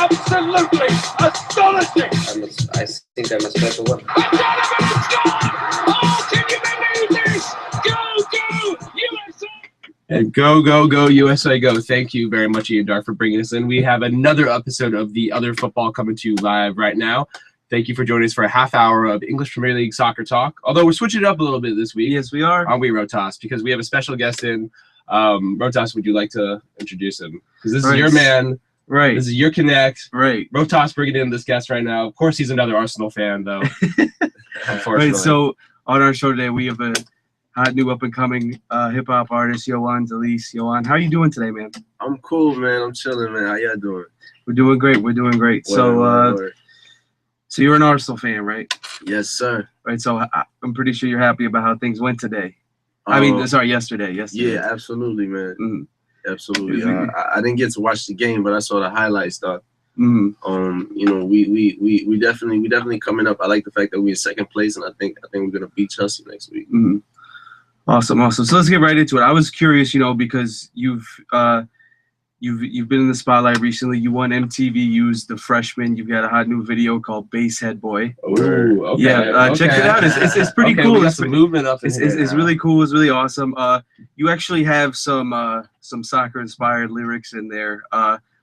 Absolutely astonishing. I think I'm a special one. Oh, can you believe this? Go, USA! And go, USA, go. Thank you very much, Ioan Delice, for bringing us in. We have another episode of The Other Football coming to you live right now. Thank you for joining us for a half hour of English Premier League soccer talk. Although we're switching it up a little bit this week. Yes, we are. Aren't we, Rohtas? Because we have a special guest in. Rohtas, would you like to introduce him? Because this is your man. Right. This is your connect. Right. Rohtas bringing in this guest right now. Of course, he's another Arsenal fan, though. Unfortunately. Right, so on our show today, we have a hot new up-and-coming hip-hop artist, Ioan Delice. Ioan, how are you doing today, man? I'm cool, man. I'm chilling, man. How y'all doing? We're doing great. We're doing great. Word. So you're an Arsenal fan, right? Yes, sir. Right, so I'm pretty sure you're happy about how things went today. Yesterday. Yeah, absolutely, man. Mm-hmm. Absolutely. I didn't get to watch the game, but I saw the highlights stuff. Mm-hmm. You know, we definitely coming up. I like the fact that we're in second place, and I think we're gonna beat Chelsea next week. Mm-hmm. Awesome. So let's get right into it. I was curious, because you've been in the spotlight recently. You won MTVU's The Freshman. You've got a hot new video called Basshead Boy. Oh, okay. Yeah, check it out. It's pretty cool. We got some movement up in It's here really cool. It's really awesome. You actually have some soccer-inspired lyrics in there.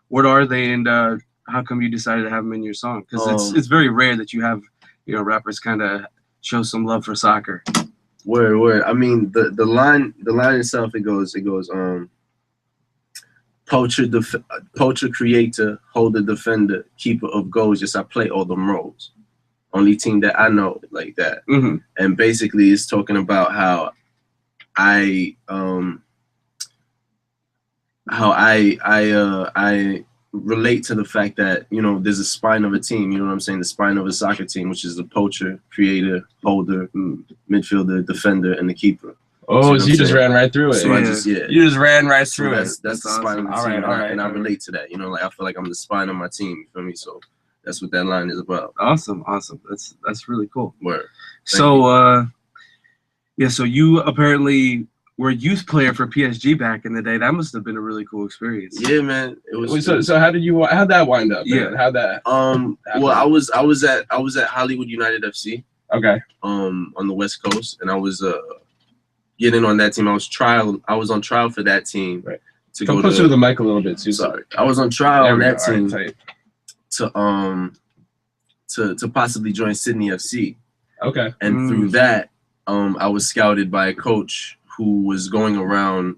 What are they, and how come you decided to have them in your song? Because it's very rare that you have rappers kind of show some love for soccer. Word. I mean, the line itself, it goes. Poacher, creator, holder, defender, keeper of goals. Just I play all them roles. Only team that I know like that. Mm-hmm. And basically, it's talking about how I relate to the fact that there's a spine of a team. You know what I'm saying? The spine of a soccer team, which is the poacher, creator, holder, midfielder, defender, and the keeper. Oh, so you just ran right through it. So You just ran right through it. That's the spine of the team, and I relate to that. I feel like I'm the spine of my team. You feel me? So that's what that line is about. Awesome. That's really cool. Word. So you apparently were a youth player for PSG back in the day. That must have been a really cool experience. Yeah, man. It was. So how'd that wind up? Yeah. Man? How'd that? Well, I was at Hollywood United FC. Okay. On the West Coast, and I was getting on that team. I was on trial for that team. Right. Come closer to the mic a little bit too. Sorry. I was on trial on that team right, to possibly join Sydney FC. Okay. And through that, I was scouted by a coach who was going around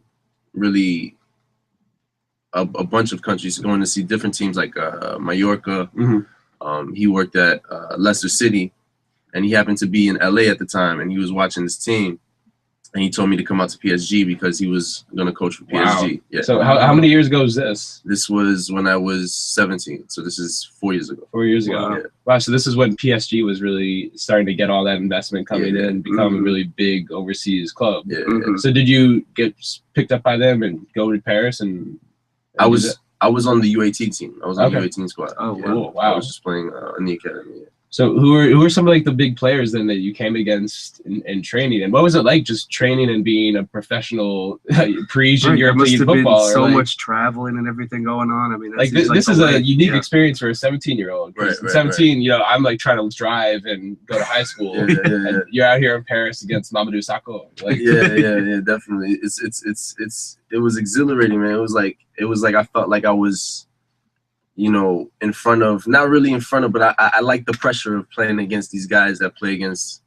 really a bunch of countries, going to see different teams like Mallorca. Mm-hmm. He worked at Leicester City, and he happened to be in LA at the time, and he was watching this team. And he told me to come out to PSG because he was going to coach for PSG. Wow. Yeah. So how many years ago was this? This was when I was 17. So this is 4 years ago. 4 years ago. Yeah. Wow. So this is when PSG was really starting to get all that investment coming in and become a really big overseas club. Yeah. So did you get picked up by them and go to Paris? And I was on the U18 team. I was on the U18 squad. Oh, yeah. Cool. Wow. I was just playing in the academy. Yeah. So who are some of like the big players then that you came against in training, and what was it like just training and being a professional Parisian European footballer? So much traveling and everything going on. I mean, this is a unique experience for a 17-year-old. Right, 17, I'm like trying to drive and go to high school. And you're out here in Paris against Mamadou Sakho. Yeah, definitely. It was exhilarating, man. It was like I felt like I was, in front of, not really in front of, but I like the pressure of playing against these guys that play against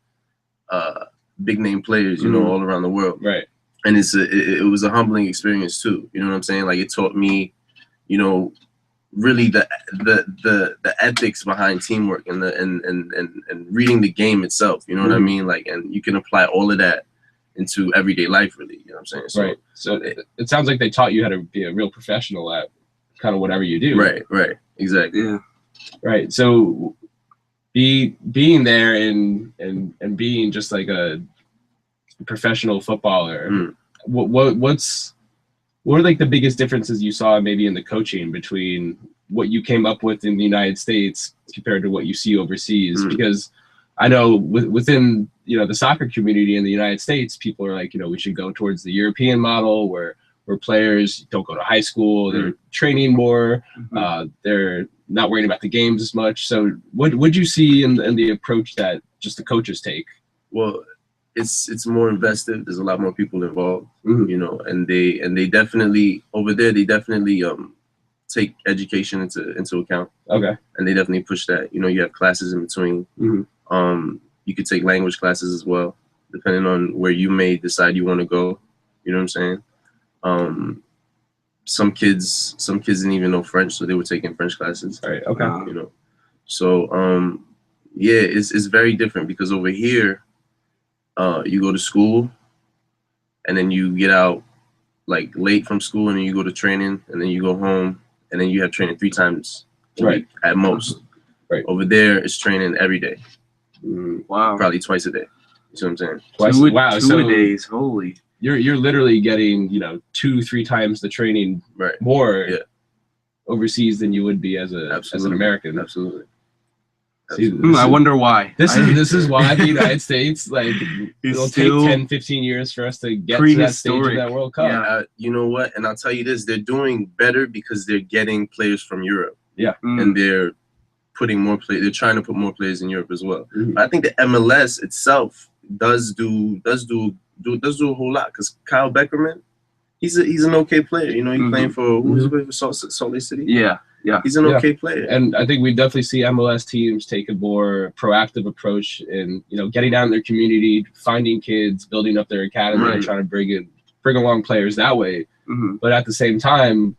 big name players, all around the world. Right. And it was a humbling experience too. You know what I'm saying? Like it taught me, really the ethics behind teamwork and reading the game itself. You know what I mean? Like, and you can apply all of that into everyday life, really. You know what I'm saying? So, right. So it sounds like they taught you how to be a real professional at kind of whatever you do. Right. Exactly. Yeah. Right. So being there and being just like a professional footballer, what are like the biggest differences you saw maybe in the coaching between what you came up with in the United States compared to what you see overseas? Because I know within the soccer community in the United States, people are like, we should go towards the European model where players don't go to high school, they're training more, they're not worrying about the games as much. So what would you see in the approach that just the coaches take? Well, it's more invested. There's a lot more people involved, Mhm. you know, and they definitely over there. They definitely take education into account, Okay. and they definitely push that. You know, you have classes in between. Mhm. You could take language classes as well, depending on where you may decide you want to go. You know what I'm saying? Some kids didn't even know French, so they were taking French classes. All right. Okay. You know, so yeah, it's very different because over here, you go to school, and then you get out like late from school, and then you go to training, and then you go home, and then you have training 3 times a Right. week at most. Right. Over there, it's training every day, Wow. probably twice a day. You see what I'm saying? Wow. Two So a days. Holy. you're literally getting 2-3 times the training Right. more Yeah. overseas than you would be as an American. Absolutely. See, Absolutely. I wonder why. This is why the United States, like, it'll take still 10-15 years for us to get to that stage of prehistoric. that World Cup. Yeah. You know what? And I'll tell you this: they're doing better because they're getting players from Europe, Mm. and they're putting more play. They're trying to put more players in Europe as well. Mhm. But I think the MLS itself does do a whole lot because Kyle Beckerman, he's an okay player. You know, he's playing for who's he playing for Salt Lake City. Yeah. Yeah. He's an okay player. And I think we definitely see MLS teams take a more proactive approach in, getting out in their community, finding kids, building up their academy, and Right. trying to bring along players that way. Mhm. But at the same time,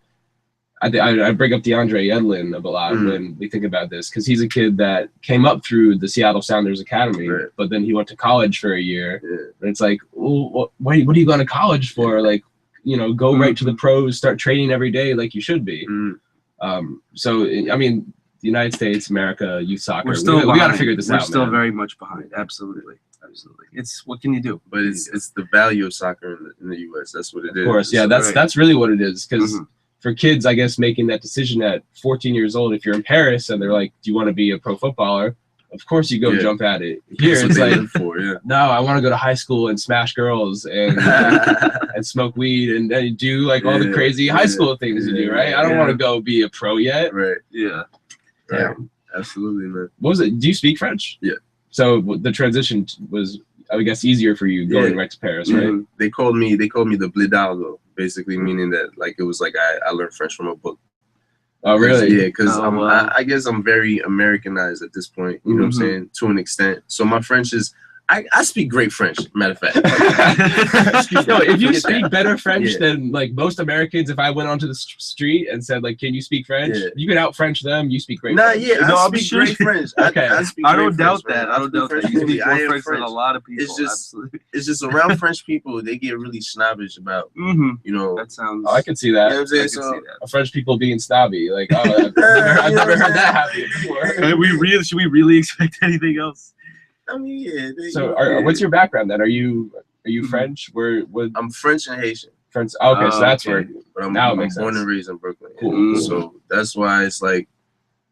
I bring up DeAndre Yedlin a lot when we think about this, because he's a kid that came up through the Seattle Sounders Academy, Right. but then he went to college for a year. Yeah. And it's like, what are you going to college for? Like, go right to the pros, start training every day like you should be. So, I mean, the United States, America, youth soccer, We're still we got to behind. figure this We're out, still man. very much behind. Absolutely. It's what can you do? But it's the value of soccer in the U.S. That's what it is. Of course, yeah, Right. that's really what it is. Because Mhm. for kids, I guess, making that decision at 14 years old, if you're in Paris and they're like, do you want to be a pro footballer? Of course you go Yeah. jump at it. Here, That's what it's they like, live for, yeah. no, I want to go to high school and smash girls and and smoke weed and do like all the Yeah, crazy high yeah, school things you do, right? I don't yeah. want to go be a pro yet. Right. Yeah. Right. Absolutely, man. What was it? Do you speak French? Yeah. So the transition was, I guess, easier for you going Yeah. right to Paris, right? Mhm. They called me the Blidardo, basically meaning that like it was like I learned French from a book. Oh, really? Yeah, because Oh, wow. I guess I'm very Americanized at this point. You know what I'm saying? To an extent. So my French is I speak great French, matter of fact. No, if you Forget speak that. better French Yeah. than like most Americans, if I went onto the street and said like, "Can you speak French?" Yeah. You can out French them. You speak great. Nah, French. yeah, No, I I'm speak sure- great French. Okay. I speak I great don't doubt French, that. man. I don't speak doubt that. French You fluently. speak I more am French than a lot of people. It's just- Absolutely. It's just around French people, they get really snobbish about, Mm-hmm. you know. That sounds. Oh, I can see You know what that. I'm I saying? can So, see that. French people being snobby, like, oh, I've never heard that happen before. Should we really expect anything else? I mean, yeah. So, yeah. what's your background then? Are you French? What I'm French and Haitian, French? Okay, so that's okay. where. but I'm Now it born makes sense. and raised in Brooklyn. Cool. So that's why it's like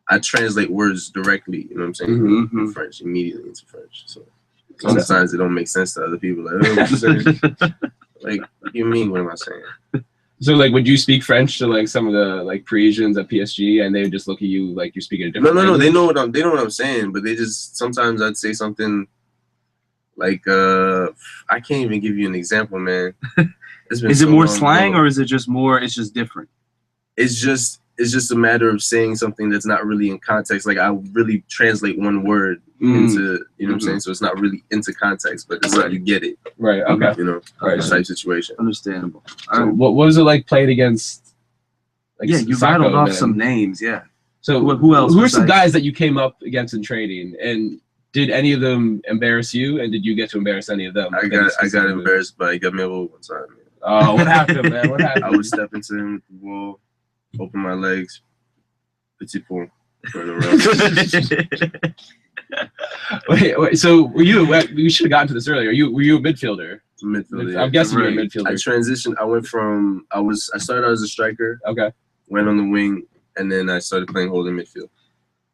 I translate words directly. You know what I'm saying? Mhm. In French immediately into French. So sometimes it don't make sense to other people. Like, oh, what you saying? Like, what do you mean? What am I saying? So, like, would you speak French to like some of the like Parisians at PSG, and they would just look at you like you're speaking a No, different? they language? know what I'm saying, but they just sometimes I'd say something like I can't even give you an example, man. It's been Is it so more long slang ago. or is it just more? It's just different. It's just a matter of saying something that's not really in context. Like I really translate one word into, you know what I'm saying? So it's not really into context, but it's like you get it, Right. Okay. you know, Right. type situation. Understandable. So what was it like playing against? Like, Yeah, you Sacco, rattled off man? some names. Yeah. So Who else Who are some besides- guys that you came up against in training, and did any of them embarrass you? And did you get to embarrass any of them? I got embarrassed by Gamero one time. Man. Oh, what happened, man? What happened? I would step into him with the wall, open my legs, petit pont, turn around. Wait. So were you? We should have gotten to this earlier. Were you a midfielder? Midfielder. I'm guessing you're a Right. midfielder. I transitioned. I started out as a striker, Okay. went on the wing, and then I started playing holding midfield.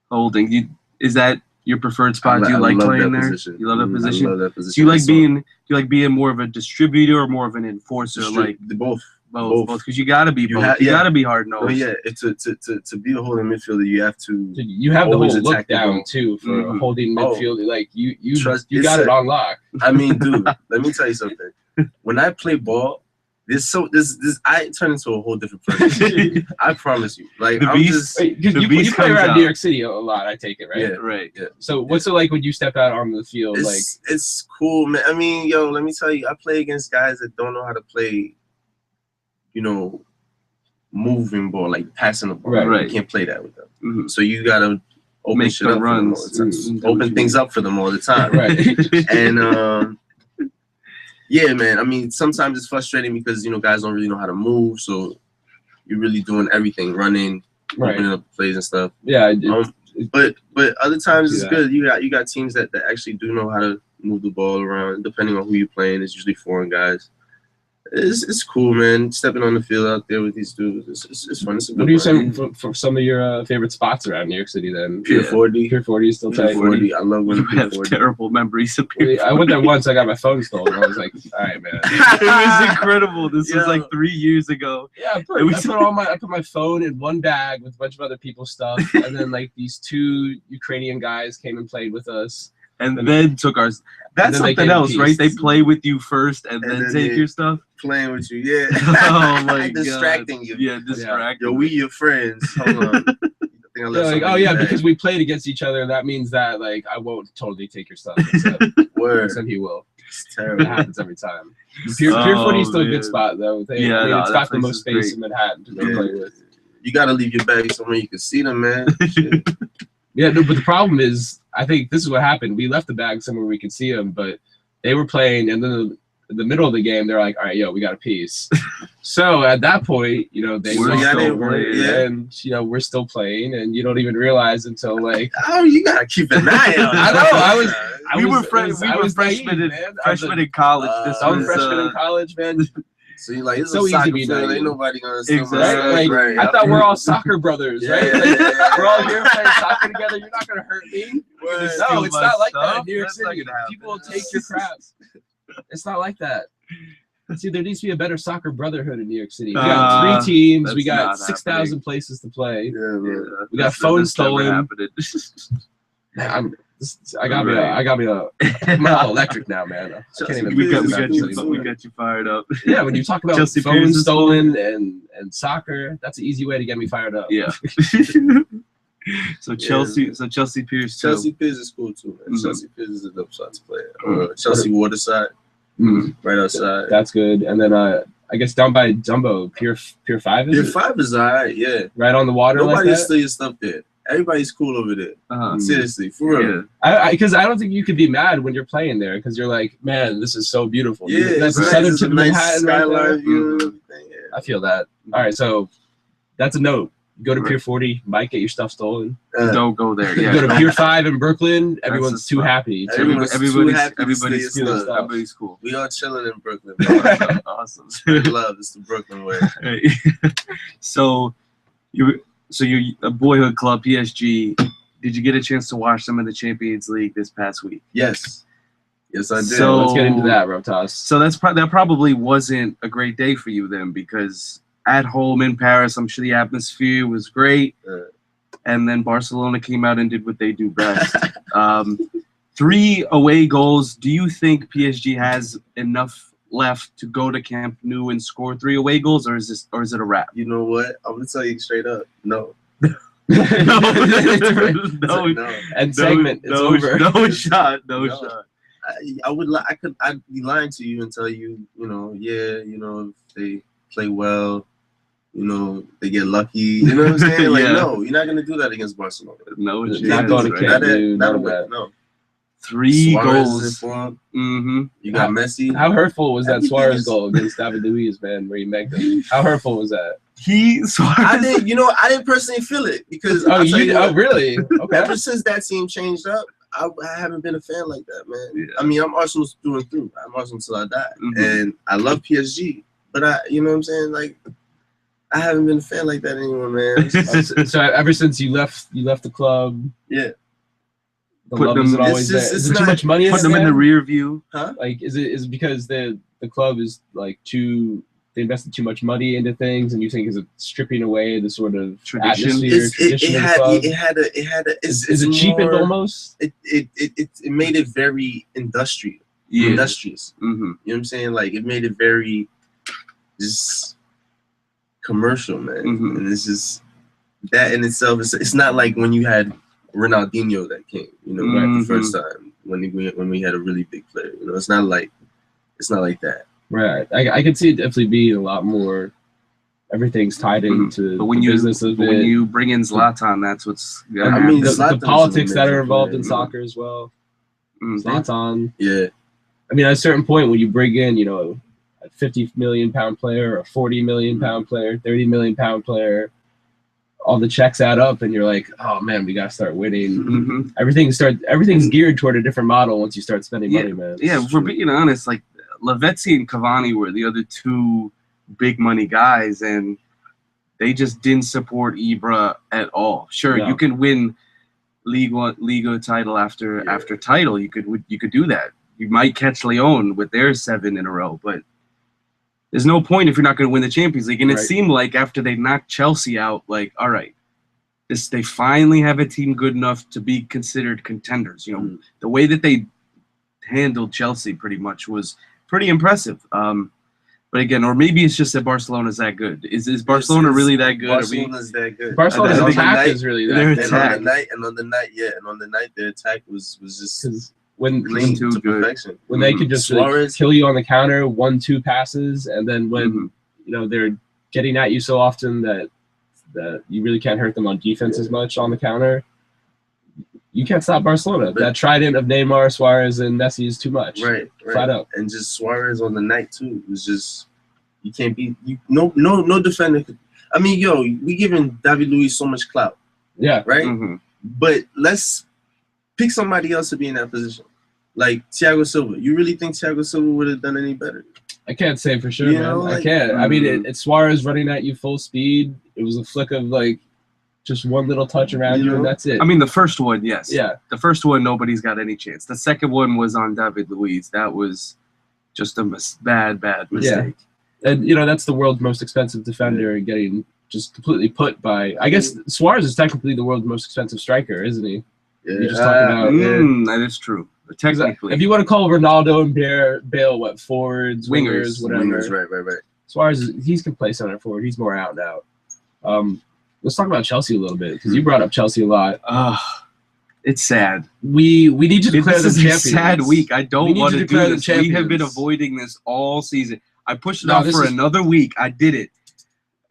Holding. Is that your preferred spot? Do you I like love playing that there? position. You love that position. I love that Do position. you like being more of a distributor or more of an enforcer? So, Like both? Both, because you gotta be both. You gotta be hard nosed. Oh yeah, to be a holding midfielder, you have to. You have the whole look attack the down ball. too for holding midfield. Like you got It's it on lock. I mean, dude, let me tell you something. When I play ball, I turn into a whole different person. I promise you. Like The I'm beast- just. You play around New York City a lot. I take it, right? Yeah, Right. Yeah. So what's it like when you step out on the field? It's cool, man. I mean, yo, let me tell you, I play against guys that don't know how to play. Moving ball, like passing the ball. Right. You can't play that with them. Mm-hmm. So you gotta open Make shit the up for them all runs. the time. Mm-hmm. Open things up for them all the time. Right. And yeah, man. I mean, sometimes it's frustrating because guys don't really know how to move, so you're really doing everything, running, opening up plays and stuff. Yeah. But other times it's Yeah. good. You got teams that actually do know how to move the ball around. Depending on who you're playing, it's usually foreign guys. It's cool, man. Stepping on the field out there with these dudes, it's fun. It's a good What are you run. saying for some of your favorite spots around New York City then? Pier 40. Pier 40 is still tight. 40. I love when You Pier have 40. terrible memories of Pier I went there once. I got my phone stolen. I was like, all right, man. It was incredible. This was Yo. like 3 years ago. Yeah, I put my phone in one bag with a bunch of other people's stuff, and then like these 2 Ukrainian guys came and played with us. And then took ours. That's then they something gave else, peace. right? They play with you first and then then take they- your stuff. Playing with you, yeah. Oh my god. Distracting you. Yeah, distracting. Yo, we your friends. Hold on. I think I They're left like, something oh in yeah, the bag. because we played against each other. That means that like I won't totally take your stuff. Except Word. he will. It's It terrible. happens every time. Pier 40 is still a man. good spot though. Yeah, no, it's that got the place most is space great. in Manhattan to go Yeah. play with. You gotta leave your bag somewhere you can see them, man. Shit. Yeah, no, but the problem is, I think this is what happened. We left the bag somewhere we could see them, but they were playing, and then in the middle of the game, they're like, all right, yo, we got a piece. So at that point, they We're walked still over, playing, yeah. and we're still playing, and you don't even realize until like Oh, you gotta keep an eye out. I know, I was- We were naive, freshmen man. freshmen in college. This I was was freshman in college, man. So you like, it's So a easy to soccer be field. naive. Ain't nobody gonna steal my Exactly. stuff. Like, I thought we're all soccer brothers, right? Yeah, Like, yeah, yeah, we're all yeah. here playing soccer together. You're not gonna hurt me. Word. No, steal it's my not like that stuff? in New York That's not City. gonna happen. People will take your crap. It's not like that. See, there needs to be a better soccer brotherhood in New York City. We got 3 teams. We that's got not 6,000 places to play. Yeah, man. We got phones stolen. Happening. I got me I'm all electric now, man. I can't even. we think got about this anymore. you fired up. Yeah, when you talk about Chelsea Piers phones is stolen and soccer, that's an easy way to get me fired up. Yeah. So Chelsea Piers too. Chelsea Piers is cool too, man. Mhm. Chelsea Piers is a dope spot to play. Chelsea Waterside, Mm, right outside. that's good. And then I guess down by Dumbo, Pier 5 is Pier it? 5 is alright, yeah. Right on the water Nobody like will that. steal your stuff there. Everybody's cool over there. Uh-huh. Seriously, for real. Yeah. Because I don't think you could be mad when you're playing there because you're like, man, this is so beautiful. Yeah, that's the it's southern nice. tip of It's a nice Manhattan right there. skyline view and Mhm. everything. Yeah. I feel that. All right, so that's a note. Go to Right. Pier 40, might get your stuff stolen. Don't go there. Yeah. Go to don't- Pier 5 in Brooklyn. Everyone's the too spot. happy. Everyone's too happy to Everybody's steal your stuff. Everybody's cool. We are chilling in Brooklyn. Awesome. Spread love. It's the Brooklyn way. Hey. So your boyhood club PSG. Did you get a chance to watch some of the Champions League this past week? Yes. Yes, I did. So- Let's get into that, Rohtas. So that probably wasn't a great day for you then, because at home in Paris, I'm sure the atmosphere was great, and then Barcelona came out and did what they do best. 3 away goals. Do you think PSG has enough left to go to Camp Nou and score 3 away goals, or is it a wrap? You know what? I'm gonna tell you straight up. No. No. No. And segment, it's over. No shot. No No. shot. I'd be lying to you and tell you, if they play well, they get lucky. You know what I'm saying? Like, Yeah. no, you're not gonna do that against Barcelona. No Not chance. going to right? Camp Nou, none of win. that. No. 3 Suarez is in goals. form. Mm-hmm. You got Messi. How hurtful was that Everything Suarez is- goal against David Luiz, man, where he megged him? How hurtful was that? I didn't personally feel it because Oh, I'll tell you what, really? Okay. ever since that team changed up, I haven't been a fan like that, man. Yeah. I mean, I'm Arsenal through and through. I'm Arsenal till I die, Mhm. and I love PSG, but you know what I'm saying? Like, I haven't been a fan like that anymore, man. So ever since you left the club, Yeah. the Put love them- isn't it's always just- there. it's Is it too not- much money? Put them in the rear view. Like, is it because the club is like too they invested too much money into things, and you think is it stripping away the sort of Tradition? atmosphere, tradition of the club? It had a. Is it cheapened almost? It made it very industrial. Yeah. Industrious. Mm-hmm. You know what I'm saying? Like it made it very just commercial, man. Mhm. And it's just that in itself. It's not like when you had Ronaldinho that came. You know, right the first time when we had a really big player. You know, it's not like that. Right. I could see it definitely being a lot more. Everything's tied into But when the you business of when it. you bring in Zlatan, that's what's gonna I happen. mean, the Zlatan's politics an that are amazing involved player, in man. soccer as well. Mhm. Zlatan. Yeah. I mean, at a certain point, when you bring in, you know, a 50 million pound player, a 40 million pound player, 30 million pound player, all the checks add up, and you're like, oh man, we gotta start winning. Mhm. Everything's geared toward a different model once you start spending money, man. Yeah, if we're being honest, like Lavezzi and Cavani were the other two big money guys, and they just didn't support Ibra at all. Sure, No. you can win Liga title after title. You could do that. You might catch Leon with their 7 in a row, but there's no point if you're not going to win the Champions League. And it Right. seemed like after they knocked Chelsea out, like, all right, they finally have a team good enough to be considered contenders. You know, the way that they handled Chelsea pretty much was pretty impressive. But again, or maybe it's just that Barcelona's that good. Is Barcelona really that good? Barcelona's that good. Barcelona's And on the attack night- is really their that. attack. And on the night, their attack was just Because when clean too to good. perfection. they could just like, Suarez. kill you on the counter, 1-2 passes, and then when Mhm. you know they're getting at you so often that you really can't hurt them on defense as much on the counter. You can't stop Barcelona. That trident of Neymar, Suarez, and Messi is too much. Right. Flat out. And just Suarez on the night too was just you can't be no defender could. I mean, we giving David Luiz so much clout, Yeah. right? Mhm. But let's pick somebody else to be in that position, like Thiago Silva. You really think Thiago Silva would have done any better? I can't say for sure, You man. know, I like- can't. I mean, it's Suarez running at you full speed. It was a flick of like just one little touch around You you, and know? that's it. I mean, the first one, yes. yeah. The first one, nobody's got any chance. The second one was on David Luiz. That was just a bad mistake. And you know that's the world's most expensive defender getting just completely put by. I guess Suarez is technically the world's most expensive striker, isn't he? Yeah, You just talking about That is true. Technically. If you want to call Ronaldo and Bale what forwards, wingers, whatever. Wingers, right. Suarez, he can play center forward. He's more out and out. Let's talk about Chelsea a little bit because you brought up Chelsea a lot. It's sad. We need to declare This them is a champions. sad week. I We don't need want to to declare do them this. We have been champions. avoiding this all season. I pushed it No, off this for is- another week. I did it.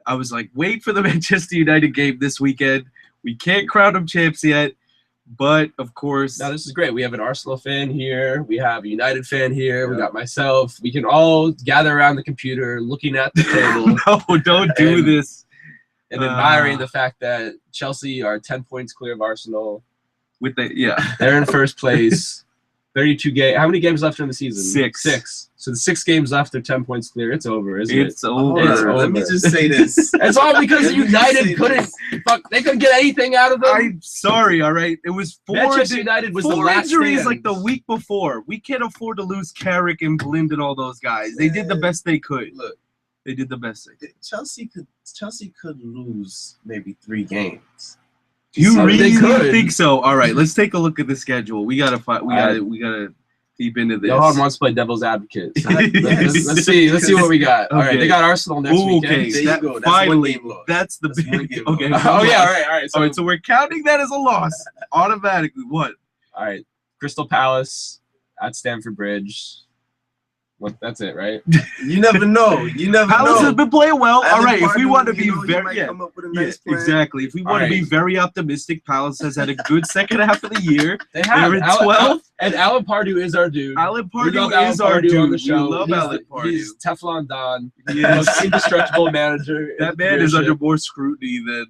I was like, wait for the Manchester United game this weekend. We can't crown them champs yet. But, of course, Now this is great. We have an Arsenal fan here. We have a United fan here. We got myself. We can all gather around the computer, looking at the table, no, don't do And- this. and admiring the fact that Chelsea are 10 points clear of Arsenal. With the They're in first place. 32 games. How many games left in the season? 6. 6. So the 6 games left. They're 10 points clear. It's over, isn't it? It's over. It's Let me over. just say this. It's all because Let me just United say couldn't. this. Fuck, they couldn't get anything out of them. I'm sorry, all right? It was Manchester United was the four last injuries stand. like the week before. We can't afford to lose Carrick and Blind and all those guys. They did the best they could. Look, They did the best they could. Chelsea could lose maybe 3 games. You So really they could. think so? All right, let's take a look at the schedule. We gotta fight. We gotta deep into this. Johan wants to play devil's advocate. So let's see what we got. All right, Okay. they got Arsenal next weekend. Okay, There you that- go. That's finally, one game lost. that's the That's one big. game Okay. lost. Oh yeah, all right. All right, so we're counting that as a loss automatically. What? All right. Crystal Palace at Stamford Bridge. What? That's it, right? You never know. You never Palace know. has been playing well. All Alan right, if we Pardew, want to you be know, he very might come up with a yeah, nice plan. exactly. If we want to All be right. very optimistic, Palace has had a good second half of the year. They have They're in Alan- 12th. and Alan Pardew is our dude. Alan We love Pardew Alan is our Pardew dude. on the show. We love he's, Alan Pardew. He's Teflon Don, He the is. most indestructible manager. in That the man is Premiership. under more scrutiny than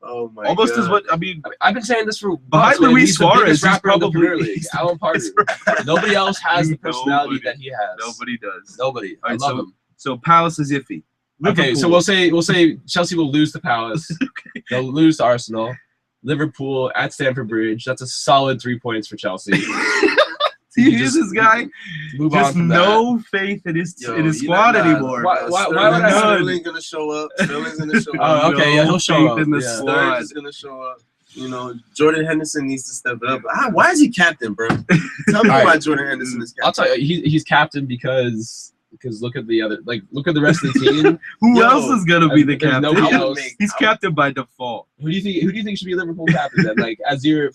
Oh my almost God. as what I mean. I've been saying this for Behind months, man. Luis He's the biggest Suarez, he's rapper in the probably- Premier League. Alan Pardew. Nobody else has the personality Nobody. that he has. Nobody does. Nobody. All I right, love him. So Palace is iffy. Okay, so Liverpool. we'll say Chelsea will lose to Palace. They'll lose to Arsenal. Liverpool at Stamford Bridge. That's a solid 3 points for Chelsea. See, this guy Move on just from no faith in his squad anymore. Why would I? Sterling's gonna show up. Sterling's gonna show up. Oh, okay, yeah, he'll show up. In the Yeah. squad. Sturridge is gonna show up. You know, Jordan Henderson needs to step it up. Why is he captain, bro? Tell me why Jordan Henderson is captain. I'll tell you, he's captain because look at the rest of the team. Who else is gonna be the There's captain? nobody else. He's captain by default. Who do you think should be Liverpool captain then? Like,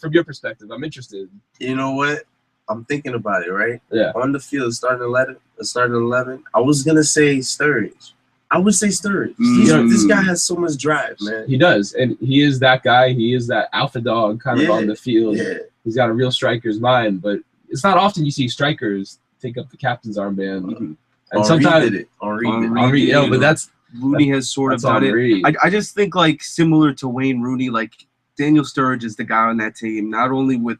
from your perspective, I'm interested. You know what? I'm thinking about it, right? Yeah. On the field, starting 11. I was gonna say Sturridge. I would say Sturridge. This guy has so much drive, man. He does, and he is that guy. He is that alpha dog kind of on the field. Yeah. He's got a real striker's mind, but it's not often you see strikers take up the captain's armband. And sometimes Henry did it. But that's Rooney has sort of done it. I just think like similar to Wayne Rooney, like Daniel Sturridge is the guy on that team, not only with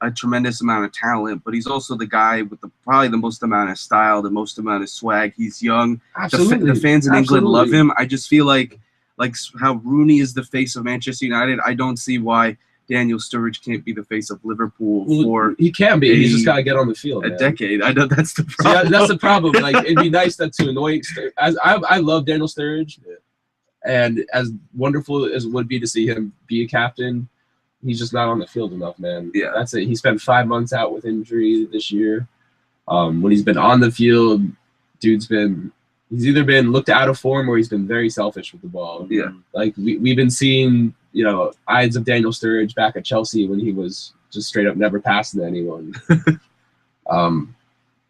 a tremendous amount of talent, but he's also the guy with probably the most amount of style, the most amount of swag. He's young. Absolutely. The fans in England love him. I just feel like how Rooney is the face of Manchester United, I don't see why Daniel Sturridge can't be the face of Liverpool for he can be. He's just got to get on the field. A decade. I know that's the problem. Yeah, that's the problem. Like, it'd be nice to annoy. I love Daniel Sturridge, and as wonderful as it would be to see him be a captain, he's just not on the field enough, man. Yeah, that's it. He spent 5 months out with injury this year. When he's been on the field, he's either been looked out of form or he's been very selfish with the ball. Yeah, like we've been seeing, eyes of Daniel Sturridge back at Chelsea when he was just straight up never passing to anyone. But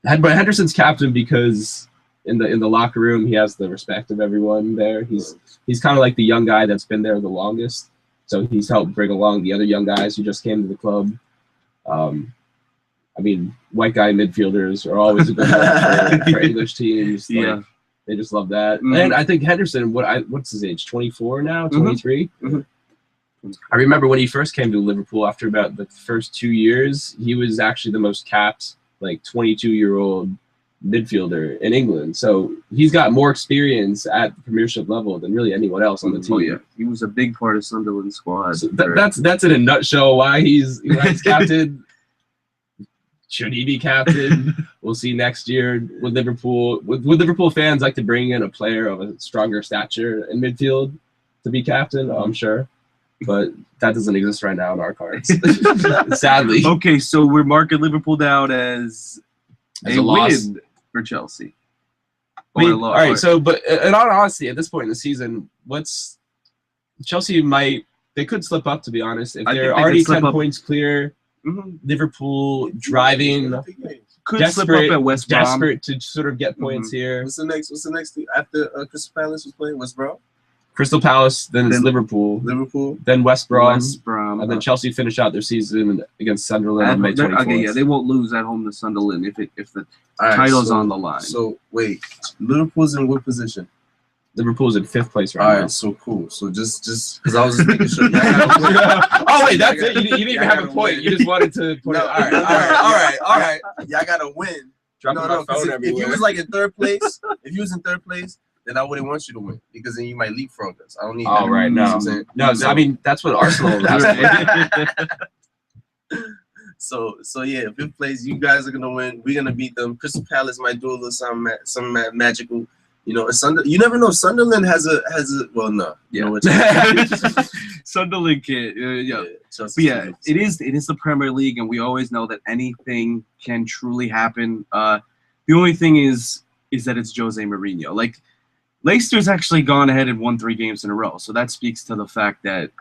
Henderson's captain because in the locker room he has the respect of everyone there. He's kind of like the young guy that's been there the longest. So he's helped bring along the other young guys who just came to the club. White guy midfielders are always a good one for English teams. Yeah, they just love that. Mm-hmm. And I think Henderson, what's his age? 24 now, 23. Mm-hmm. I remember when he first came to Liverpool after about the first 2 years, he was actually the most capped 22-year-old midfielder in England. So he's got more experience at the Premiership level than really anyone else on the team. Oh yeah, he was a big part of Sunderland's squad. So that's in a nutshell why he's captain. Should he be captain? We'll see next year with Liverpool. Would Liverpool fans like to bring in a player of a stronger stature in midfield to be captain? I'm sure. But that doesn't exist right now in our cards, sadly. Okay, so we're marking Liverpool down as a loss win for Chelsea. All right, so but in all honesty, at this point in the season, Chelsea they could slip up, to be honest. If they're already 10 points clear, Liverpool driving, could slip up at West Brom. Desperate to sort of get points here. What's the next thing after Crystal Palace was playing? West Brom? Crystal Palace, then it's Liverpool, then West Brom, and then Chelsea finish out their season against Sunderland on May 24th. Okay, yeah, they won't lose at home to Sunderland if the title's on the line. So wait, Liverpool's in what position? Liverpool's in 5th place right now. All right, so cool. So just because I was just making sure. Oh wait, that's it. You didn't even have a point. Win. You just wanted to put it. All right. Y'all gotta win. No. If you was in third place, then I wouldn't want you to win because then you might leapfrog us. I don't need that. Right, no. I mean, that's what Arsenal has to do. So yeah, 5th place, you guys are gonna win. We're gonna beat them. Crystal Palace might do a little some magical. You never know. Sunderland has a well, no. Yeah. Sunderland can't. But yeah, it is the Premier League, and we always know that anything can truly happen. The only thing is that it's Jose Mourinho. Leicester's actually gone ahead and won 3 games in a row, so that speaks to the fact that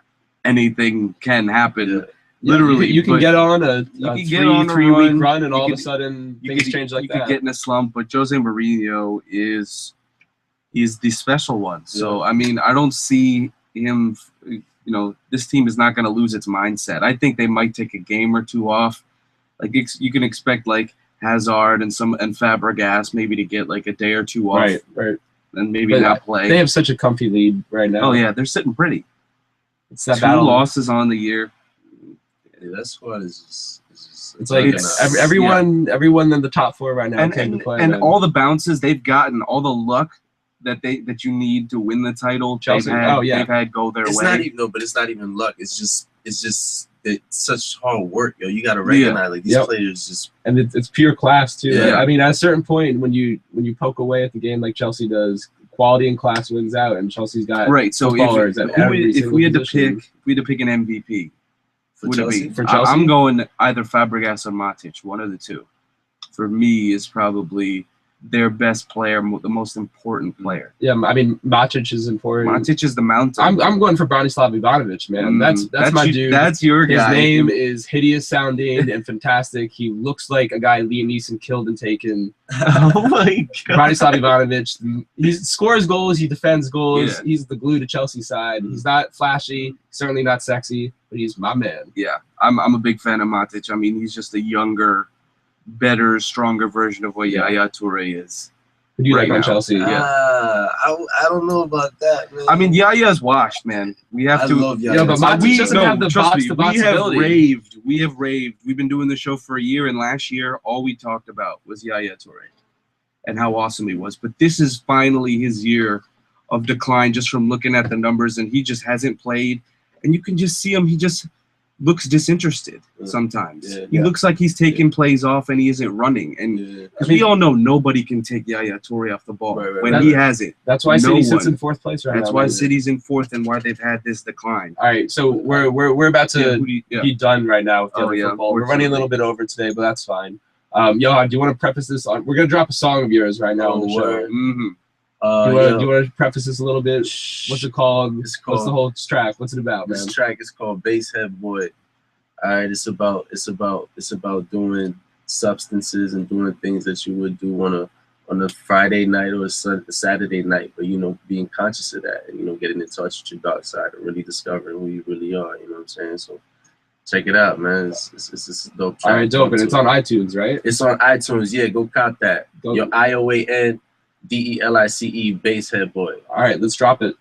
anything can happen. Yeah. Literally, you can get on a 3-week run, and all of a sudden things change like that. You could get in a slump, but Jose Mourinho is the special one. So I mean, I don't see him. This team is not going to lose its mindset. I think they might take a game or 2 off. You can expect Hazard and Fabregas maybe to get a day or 2 off. Right. And maybe not play. They have such a comfy lead right now. Oh yeah, they're sitting pretty. It's that 2 battle. losses on the year. Yeah, that squad is just it's everyone in the top 4 right now came to play. And all the bounces they've gotten, all the luck that you need to win the title. Chelsea, they've had go their way. But it's not even luck. It's just it's such hard work, yo. You gotta recognize like these players just, and it's pure class too. Yeah. I mean, at a certain point, when you poke away at the game like Chelsea does, quality and class wins out, and Chelsea's got So if we had to pick an MVP, for Chelsea. For Chelsea, I'm going either Fabregas or Matic. One of the two. For me, is probably their best player, the most important player. Yeah, I mean, Matic is important. Matic is the mountain. I'm going for Branislav Ivanovic, man. That's my dude. That's your guy. His name is hideous sounding and fantastic. He looks like a guy Liam Neeson killed and taken. Oh my God. Branislav Ivanovic. He scores goals. He defends goals. Yeah. He's the glue to Chelsea's side. He's not flashy, certainly not sexy, but he's my man. Yeah, I'm a big fan of Matic. I mean, he's just a younger, better, stronger version of what Yaya Toure is. Who do you like on now. Chelsea? I don't know about that, man. I mean, Yaya's washed, man. We have to. Love Yaya. Yeah, but Matic doesn't have the box-to-box ability. We have raved. We've been doing the show for a year, and last year, all we talked about was Yaya Toure and how awesome he was. But this is finally his year of decline just from looking at the numbers, and he just hasn't played. And you can just see him. He just looks disinterested sometimes. He looks like he's taking plays off and he isn't running. And we all know nobody can take Yaya Toure off the ball when he has it. That's why City sits in fourth place right now. That's why City's in fourth and why they've had this decline. All right, so we're about to be done right now with the other football. We're running a little bit over today, but that's fine. Johan, do you want to preface this on? We're gonna drop a song of yours right now on the show. Do you want to preface this a little bit? What's it called? What's the whole track? What's it about, man? This track is called Basehead Boy. All right, it's about doing substances and doing things that you would do on a Friday night or a Saturday night, but being conscious of that and getting in touch with your dark side and really discovering who you really are. You know what I'm saying? So check it out, man. It's a dope track. All right, dope, and it's on iTunes, right? It's on iTunes. Yeah, go cop that. Your IOAN DELICE Basehead Boy. All right, let's drop it.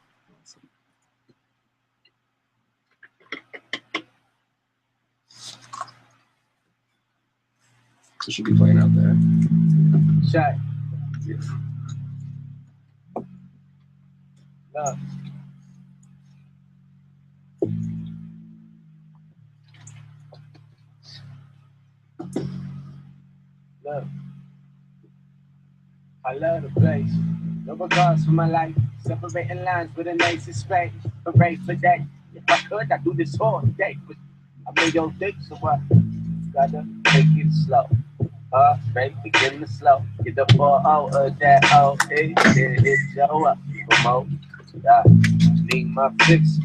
It should be playing out there. Shot. Love. Love. I love the place. No regards for my life. Separating lines with a nice space. Hooray for that. If I could, I'd do this all day. But I made your day, so I gotta take it slow. Baby, begin to slow. Get the 4-0 of that O. Hit Joe up. Promote. Need my fix.